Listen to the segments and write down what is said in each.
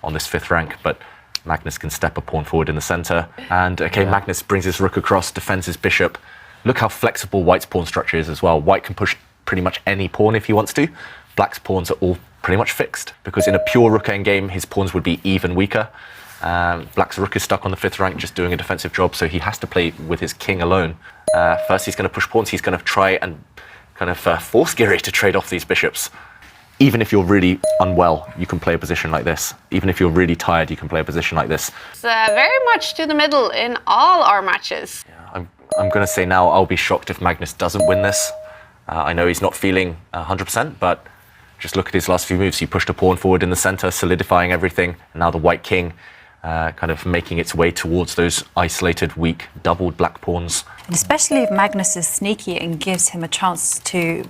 on this 5th rank, but Magnus can step a pawn forward in the center. And Magnus brings his rook across, defends his bishop. Look how flexible White's pawn structure is as well. White can push pretty much any pawn if he wants to. Black's pawns are all pretty much fixed, because in a pure rook endgame, his pawns would be even weaker. Black's rook is stuck on the 5th rank, just doing a defensive job, so he has to play with his king alone. First, he's going to push pawns. He's going to try and kind of force Giri to trade off these bishops. Even if you're really unwell, you can play a position like this. Even if you're really tired, you can play a position like this. It's very much to the middle in all our matches. Yeah, I'm going to say now, I'll be shocked if Magnus doesn't win this. I know he's not feeling 100%, but just look at his last few moves. He pushed a pawn forward in the center, solidifying everything. And now the white king kind of making its way towards those isolated, weak, doubled black pawns. And especially if Magnus is sneaky and gives him a chance to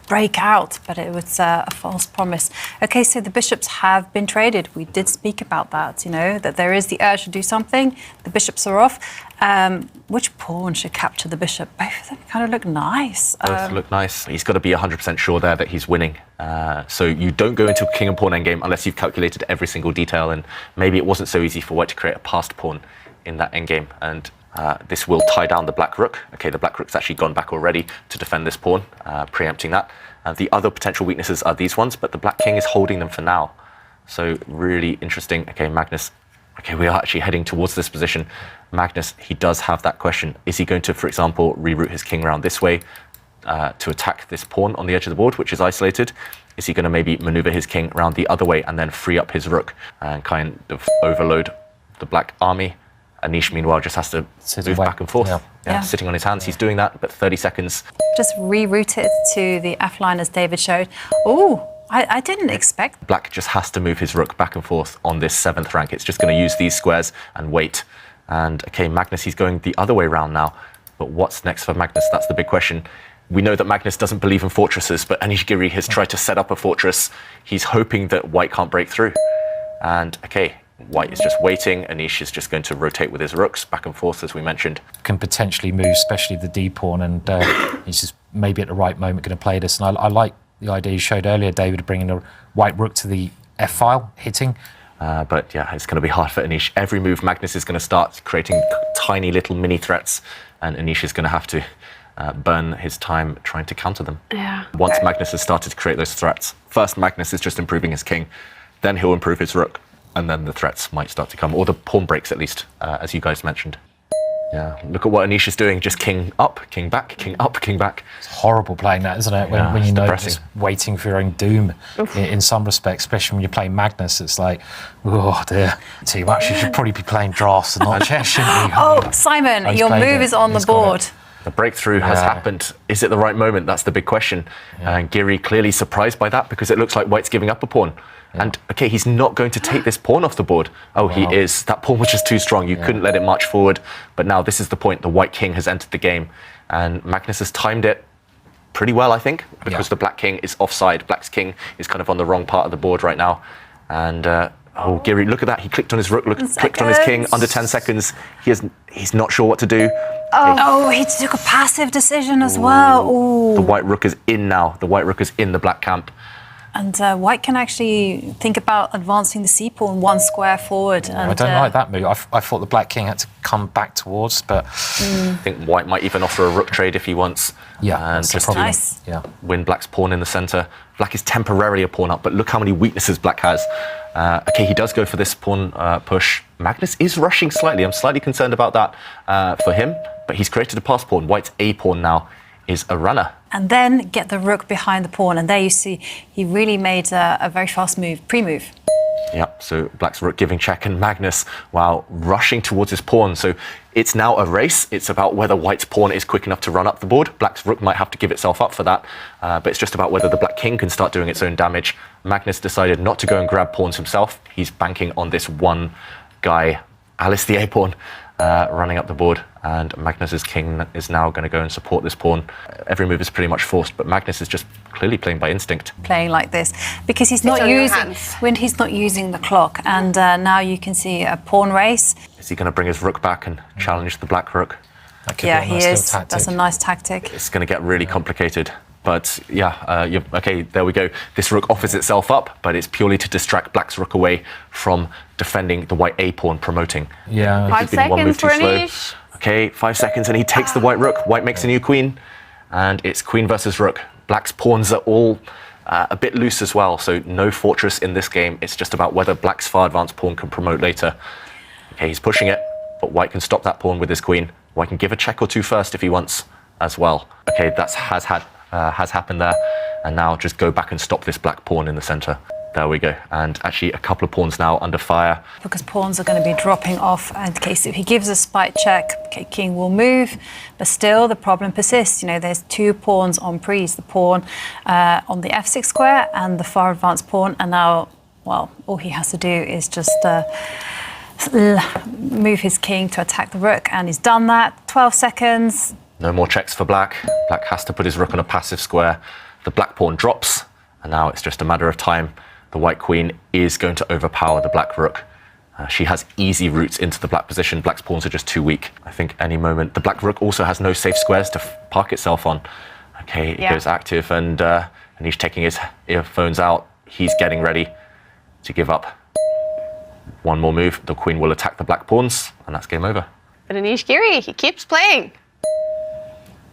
break out, but it was a false promise. Okay, so the bishops have been traded. We did speak about that, that there is the urge to do something. The bishops are off. Which pawn should capture the bishop? Both of them kind of look nice. Both look nice. He's got to be 100% sure there that he's winning. So you don't go into a king and pawn endgame unless you've calculated every single detail, and maybe it wasn't so easy for White to create a passed pawn in that endgame. And this will tie down the black rook. Okay, the black rook's actually gone back already to defend this pawn, preempting that. The other potential weaknesses are these ones, but the black king is holding them for now. So really interesting. Okay, Magnus. Okay, we are actually heading towards this position. Magnus, he does have that question. Is he going to, for example, reroute his king around this way to attack this pawn on the edge of the board, which is isolated? Is he going to maybe maneuver his king around the other way and then free up his rook and kind of overload the black army? Anish, meanwhile, just has to move back and forth. Yeah, sitting on his hands. He's doing that, but 30 seconds. Just reroute it to the F line as David showed. Oh, I didn't expect. Black just has to move his rook back and forth on this 7th rank. It's just going to use these squares and wait. And okay, Magnus, he's going the other way around now. But what's next for Magnus? That's the big question. We know that Magnus doesn't believe in fortresses, but Anish Giri has tried to set up a fortress. He's hoping that White can't break through. And okay, White is just waiting. Anish is just going to rotate with his rooks back and forth, as we mentioned. Can potentially move, especially the D pawn, and he's just maybe at the right moment going to play this. And I like the idea you showed earlier, David, of bringing a white rook to the F file, hitting. But yeah, it's going to be hard for Anish. Every move, Magnus is going to start creating tiny little mini threats, and Anish is going to have to burn his time trying to counter them. Yeah. Once Magnus has started to create those threats, first Magnus is just improving his king, then he'll improve his rook, and then the threats might start to come, or the pawn breaks at least, as you guys mentioned. Yeah, look at what Anish is doing, just king up, king back, king up, king back. It's horrible playing that, isn't it? When you know you're just waiting for your own doom in some respects, especially when you're playing Magnus. It's like, oh dear, too much. You should probably be playing drafts and not chess, shouldn't you? Oh, Simon, your move is on the board. The breakthrough has happened. Is it the right moment? That's the big question. And Giri clearly surprised by that, because it looks like White's giving up a pawn. And okay, he's not going to take this pawn off the board. Oh, he is. That pawn was just too strong. You couldn't let it march forward. But now this is the point. The white king has entered the game, and Magnus has timed it pretty well, I think, because the black king is offside. Black's king is kind of on the wrong part of the board right now. And oh, Giri, look at that. He clicked on his rook, clicked on his king. Under 10 seconds, he's not sure what to do. Oh, he took a passive decision as well. Ooh. The white rook is in now. The white rook is in the black camp. And White can actually think about advancing the c-pawn one square forward. And, I don't like that move. I thought the black king had to come back towards, but... I think White might even offer a rook trade if he wants. Yeah, and just to win Black's pawn in the centre. Black is temporarily a pawn up, but look how many weaknesses Black has. Okay, he does go for this pawn push. Magnus is rushing slightly. I'm slightly concerned about that for him, but he's created a pass pawn. White's a pawn now is a runner. And then get the rook behind the pawn. And there you see, he really made a very fast move, pre-move. Yep, so Black's rook giving check, and Magnus, wow, rushing towards his pawn. So it's now a race. It's about whether White's pawn is quick enough to run up the board. Black's rook might have to give itself up for that, but it's just about whether the black king can start doing its own damage. Magnus decided not to go and grab pawns himself. He's banking on this one guy, Alice the a-pawn, running up the board, and Magnus's king is now going to go and support this pawn. Every move is pretty much forced, but Magnus is just clearly playing by instinct. Playing like this because he's not using the clock, and now you can see a pawn race. Is he going to bring his rook back and challenge the black rook? Yeah, he is. That's a nice tactic. It's going to get really complicated. But yeah, okay, there we go. This rook offers itself up, but it's purely to distract black's rook away from defending the white A pawn, promoting. Yeah. 5 seconds for Anish. Okay, 5 seconds, and he takes the white rook. White makes a new queen, and it's queen versus rook. Black's pawns are all a bit loose as well, so no fortress in this game. It's just about whether black's far advanced pawn can promote later. Okay, he's pushing it, but white can stop that pawn with his queen. White can give a check or two first if he wants as well. Okay, that has happened there, and now just go back and stop this black pawn in the center. There we go, and actually a couple of pawns now under fire. Because pawns are going to be dropping off, and in case if he gives a spite check, okay, king will move, but still the problem persists. You know, there's 2 pawns on prees, the pawn on the f6 square and the far advanced pawn, and now, well, all he has to do is just move his king to attack the rook, and he's done that. 12 seconds. No more checks for black. Black has to put his rook on a passive square. The black pawn drops, and now it's just a matter of time. The white queen is going to overpower the black rook. She has easy routes into the black position. Black's pawns are just too weak. I think any moment. The black rook also has no safe squares to park itself on. Okay, it goes active, and he's taking his earphones out. He's getting ready to give up. One more move. The queen will attack the black pawns, and that's game over. But Anish Giri, he keeps playing.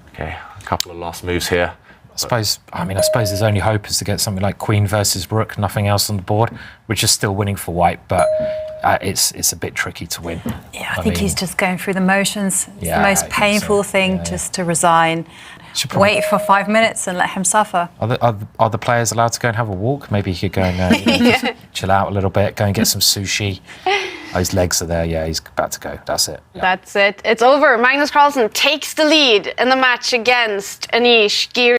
Okay, a couple of last moves here. I suppose his only hope is to get something like queen versus rook, nothing else on the board, which is still winning for white, but it's a bit tricky to win. Yeah, I think he's just going through the motions. It's the most painful thing, just to resign. Wait for 5 minutes and let him suffer. Are the players allowed to go and have a walk? Maybe he could go and just chill out a little bit, go and get some sushi. Oh, his legs are there. Yeah, he's about to go. That's it. Yeah. That's it. It's over. Magnus Carlsen takes the lead in the match against Anish Giri.